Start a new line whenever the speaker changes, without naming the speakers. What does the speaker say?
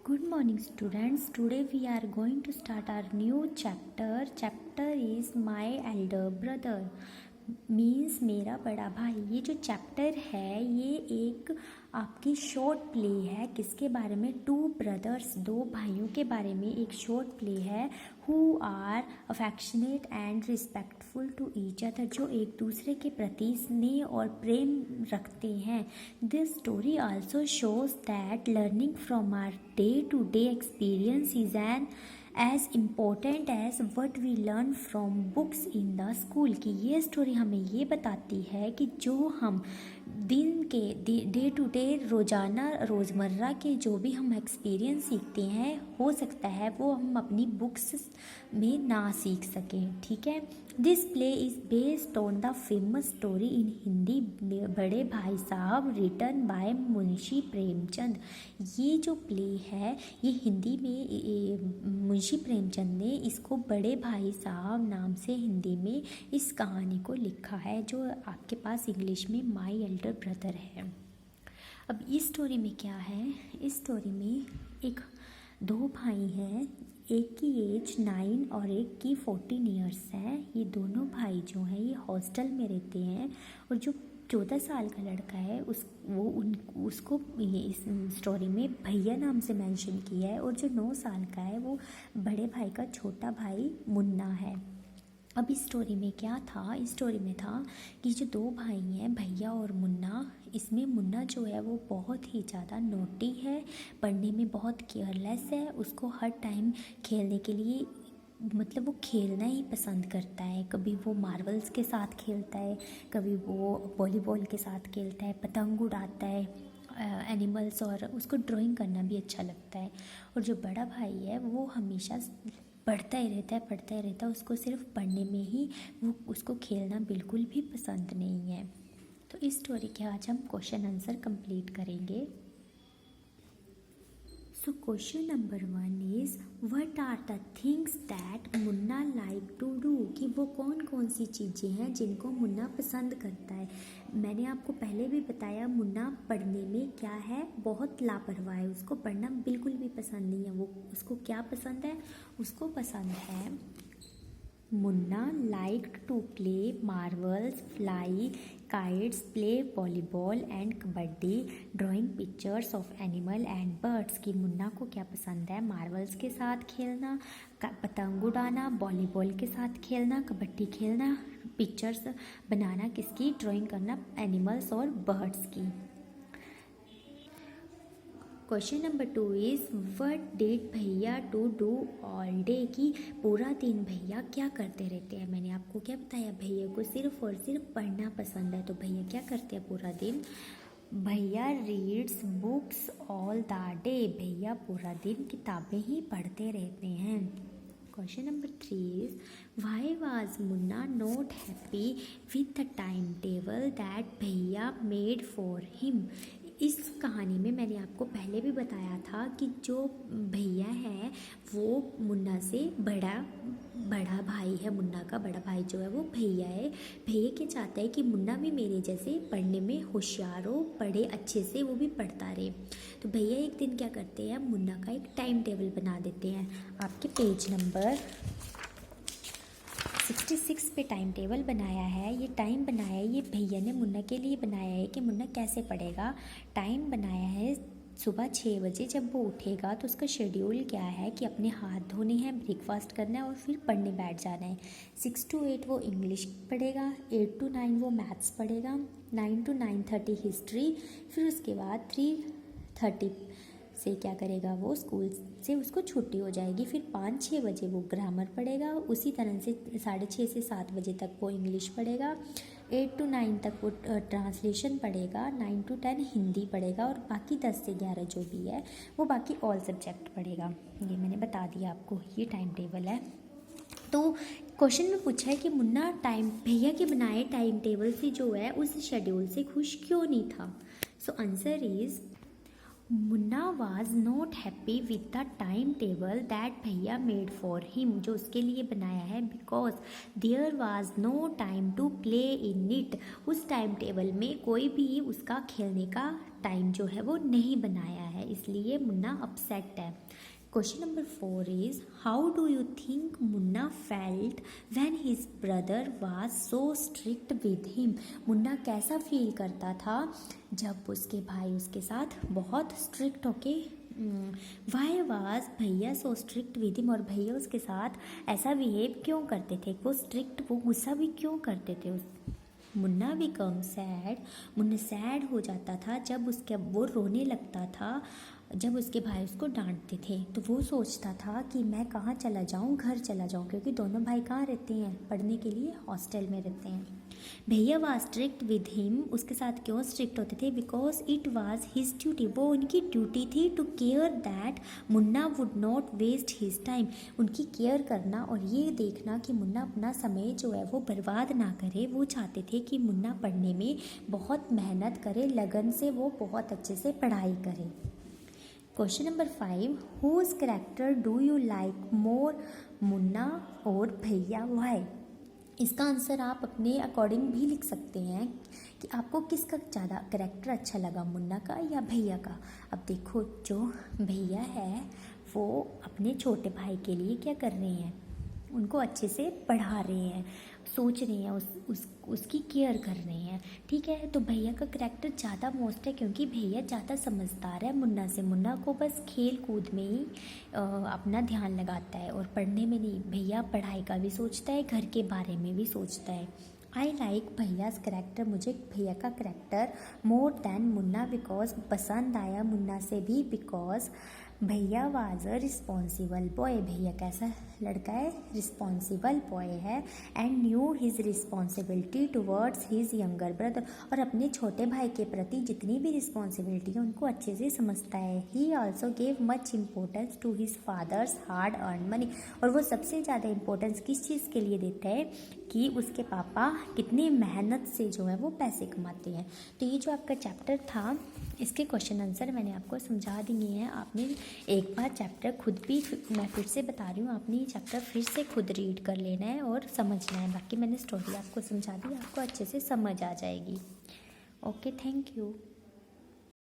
Good morning, students. Today we are going to start our new chapter. Chapter is my elder brother. Means मेरा बड़ा भाई। ये जो chapter है ये एक आपकी शॉर्ट प्ले है। किसके बारे में? टू ब्रदर्स, दो भाइयों के बारे में एक शॉर्ट प्ले है। Who are affectionate and respectful to each other, जो एक दूसरे के प्रति स्नेह और प्रेम रखते हैं। This story also shows that learning from our day to day experience is an as important as what we learn from books in the school. की ये स्टोरी हमें ये बताती है कि जो हम दिन के डे टू डे रोज़मर्रा के जो भी हम एक्सपीरियंस सीखते हैं, हो सकता है वो हम अपनी बुक्स में ना सीख सकें। ठीक है। This play is based on the famous story in Hindi बड़े भाई साहब रिटन बाय मुंशी प्रेमचंद। ये जो प्ले है ये हिंदी में मुंशी प्रेमचंद ने इसको बड़े भाई साहब नाम से हिंदी में इस कहानी को लिखा है, जो आपके पास इंग्लिश में माय एल्डर ब्रदर है। अब इस स्टोरी में क्या है? इस स्टोरी में एक दो भाई हैं, एक की एज 9 और एक की 14 ईयर्स है। ये दोनों भाई जो हैं ये हॉस्टल में रहते हैं, और जो 14 साल का लड़का है उसको ये इस स्टोरी में भैया नाम से मेंशन किया है, और जो 9 साल का है वो बड़े भाई का छोटा भाई मुन्ना है। अब इस स्टोरी में क्या था? इस स्टोरी में था कि जो दो भाई हैं भैया और मुन्ना, इसमें मुन्ना जो है वो बहुत ही ज़्यादा नोटी है, पढ़ने में बहुत केयरलेस है। उसको हर टाइम खेलने के लिए मतलब वो खेलना ही पसंद करता है। कभी वो मार्बल्स के साथ खेलता है, कभी वो वॉलीबॉल के साथ खेलता है, पतंग उड़ाता है, एनिमल्स, और उसको ड्राइंग करना भी अच्छा लगता है। और जो बड़ा भाई है वो हमेशा पढ़ता ही रहता है। उसको सिर्फ पढ़ने में ही, वो उसको खेलना बिल्कुल भी पसंद नहीं है। तो इस स्टोरी के आज हम क्वेश्चन आंसर कंप्लीट करेंगे। So question number 1 is what are the things that Munna like to do. कि वो कौन कौन सी चीज़ें हैं जिनको मुन्ना पसंद करता है। मैंने आपको पहले भी बताया मुन्ना पढ़ने में क्या है, बहुत लापरवाह है। उसको पढ़ना बिल्कुल भी पसंद नहीं है। वो उसको क्या पसंद है? उसको पसंद है Munna liked to play marbles, fly kites, play volleyball and kabaddi, drawing pictures of animal and birds. की मुन्ना को क्या पसंद है? मार्बल्स के साथ खेलना, पतंग उड़ाना, वॉलीबॉल के साथ खेलना, कबड्डी खेलना, पिक्चर्स बनाना, किसकी? ड्राइंग करना एनिमल्स और बर्ड्स की। Question number 2 is what did भैया टू डू ऑल डे। की पूरा दिन भैया क्या करते रहते हैं। मैंने आपको क्या बताया, भैया को सिर्फ और सिर्फ पढ़ना पसंद है। तो भैया क्या करते हैं पूरा दिन? भैया reads books all the day. भैया पूरा दिन किताबें ही पढ़ते रहते हैं। Question number 3 is why was Munna not happy with the time table that भैया मेड फॉर हिम। इस कहानी में मैंने आपको पहले भी बताया था कि जो भैया है वो मुन्ना से बड़ा भाई है। मुन्ना का बड़ा भाई जो है वो भैया है। भैया क्या चाहता है कि मुन्ना भी मेरे जैसे पढ़ने में होशियार हो, पढ़े अच्छे से, वो भी पढ़ता रहे। तो भैया एक दिन क्या करते हैं, मुन्ना का एक टाइम टेबल बना देते हैं। आपके पेज नंबर 66 पे टाइम टेबल बनाया है। ये टाइम बनाया है, ये भैया ने मुन्ना के लिए बनाया है कि मुन्ना कैसे पढ़ेगा। टाइम बनाया है सुबह 6 बजे। जब वो उठेगा तो उसका शेड्यूल क्या है कि अपने हाथ धोने हैं, ब्रेकफास्ट करना है और फिर पढ़ने बैठ जाना है। 6 to 8 वो इंग्लिश पढ़ेगा, 8 to 9 वो मैथ्स पढ़ेगा, 9 to 9:30 हिस्ट्री, फिर उसके बाद 3:30 से क्या करेगा, वो स्कूल से उसको छुट्टी हो जाएगी। फिर 5-6 बजे वो ग्रामर पढ़ेगा। उसी तरह से 6:30 से 7 बजे तक वो इंग्लिश पढ़ेगा। 8 to 9 तक वो ट्रांसलेशन पढ़ेगा। 9 to 10 हिंदी पढ़ेगा, और बाकी 10 से 11 जो भी है वो बाकी ऑल सब्जेक्ट पढ़ेगा। ये मैंने बता दिया आपको, ये टाइम टेबल है। तो क्वेश्चन में पूछा है कि मुन्ना भैया के बनाए टाइम टेबल से जो है उस शेड्यूल से खुश क्यों नहीं था। So answer is Munna was not happy with the time table that भैया मेड फॉर हिम, जो उसके लिए बनाया है, because there was no time to play in it. उस टाइम टेबल में कोई भी उसका खेलने का टाइम जो है वो नहीं बनाया है, इसलिए मुन्ना अपसेट है। Question number 4 is how do you think Munna felt when his brother was so strict with him. Munna कैसा फील करता था जब उसके भाई उसके साथ बहुत स्ट्रिक्ट होके वाई वाज भैया सो स्ट्रिक्ट विद हिम, और भैया उसके साथ ऐसा बिहेव क्यों करते थे, वो स्ट्रिक्ट, वो गुस्सा भी क्यों करते थे। Munna become sad, Munna sad हो जाता था जब उसके वो रोने लगता था जब उसके भाई उसको डांटते थे। तो वो सोचता था कि मैं कहाँ चला जाऊँ, घर चला जाऊँ, क्योंकि दोनों भाई कहाँ रहते हैं, पढ़ने के लिए हॉस्टल में रहते हैं। भैया वाज स्ट्रिक्ट विद हिम, उसके साथ क्यों स्ट्रिक्ट होते थे, because it was his duty, वो उनकी ड्यूटी थी to care that Munna would not waste his time, उनकी केयर करना और ये देखना कि मुन्ना अपना समय जो है वो बर्बाद ना करे। वो चाहते थे कि मुन्ना पढ़ने में बहुत मेहनत करे, लगन से वो बहुत अच्छे से पढ़ाई करे। Question number 5 whose character do you like more, Munna और भैया, वाई। इसका आंसर आप अपने अकॉर्डिंग भी लिख सकते हैं कि आपको किसका ज़्यादा कैरेक्टर अच्छा लगा, मुन्ना का या भैया का। अब देखो, जो भैया है वो अपने छोटे भाई के लिए क्या कर रहे हैं, उनको अच्छे से पढ़ा रहे हैं, सोच रहे हैं, उसकी केयर कर रहे हैं, ठीक है। तो भैया का करैक्टर ज़्यादा मोस्ट है क्योंकि भैया ज़्यादा समझदार है मुन्ना से। मुन्ना को बस खेल कूद में ही अपना ध्यान लगाता है और पढ़ने में नहीं। भैया पढ़ाई का भी सोचता है, घर के बारे में भी सोचता है। आई लाइक भैयाज करेक्टर, मुझे भैया का character more than Munna because पसंद आया मुन्ना से भी, बिकॉज भैया वाज अ रिस्पॉन्सिबल बॉय, भैया कैसा लड़का है, रिस्पॉन्सिबल बॉय है, and new his responsibility towards his younger brother, और अपने छोटे भाई के प्रति जितनी भी रिस्पॉन्सिबिलिटी है उनको अच्छे से समझता है। He also gave much importance to his father's hard earn money, और वो सबसे ज़्यादा इम्पोर्टेंस किस चीज़ के लिए देता है कि उसके पापा कितनी मेहनत से जो है वो पैसे कमाते हैं। तो ये जो आपका चैप्टर था इसके क्वेश्चन आंसर मैंने आपको समझा दिए हैं। आपने एक बार चैप्टर खुद भी, मैं फिर से बता रही हूँ, आपने ये चैप्टर फिर से खुद रीड कर लेना है और समझना है। बाकी मैंने स्टोरी आपको समझा दी, आपको अच्छे से समझ आ जाएगी। Okay, thank you.